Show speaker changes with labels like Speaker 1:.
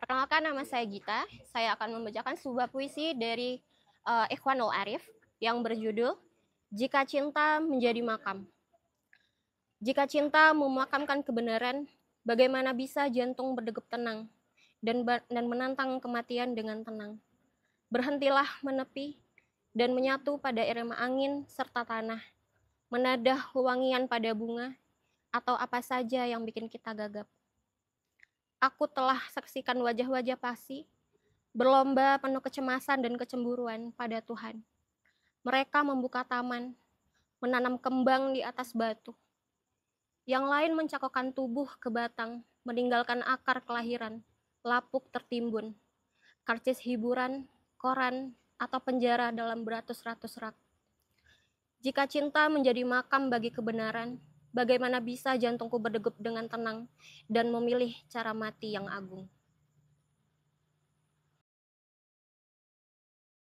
Speaker 1: Perkenalkan, nama saya Gita. Saya akan membacakan sebuah puisi dari Ikhwanul Arif yang berjudul Jika Cinta Menjadi Makam. Jika cinta memakamkan kebenaran, bagaimana bisa jantung berdegup tenang dan menantang kematian dengan tenang. Berhentilah menepi dan menyatu pada irama angin serta tanah, menadah wewangian pada bunga atau apa saja yang bikin kita gagap. Aku telah saksikan wajah-wajah pasti berlomba penuh kecemasan dan kecemburuan pada Tuhan. Mereka membuka taman, menanam kembang di atas batu. Yang lain mencakokkan tubuh ke batang, meninggalkan akar kelahiran, lapuk tertimbun, karcis hiburan, koran, atau penjara dalam beratus-ratus rak. Jika cinta menjadi makam bagi kebenaran, bagaimana bisa jantungku berdegup dengan tenang dan memilih cara mati yang agung?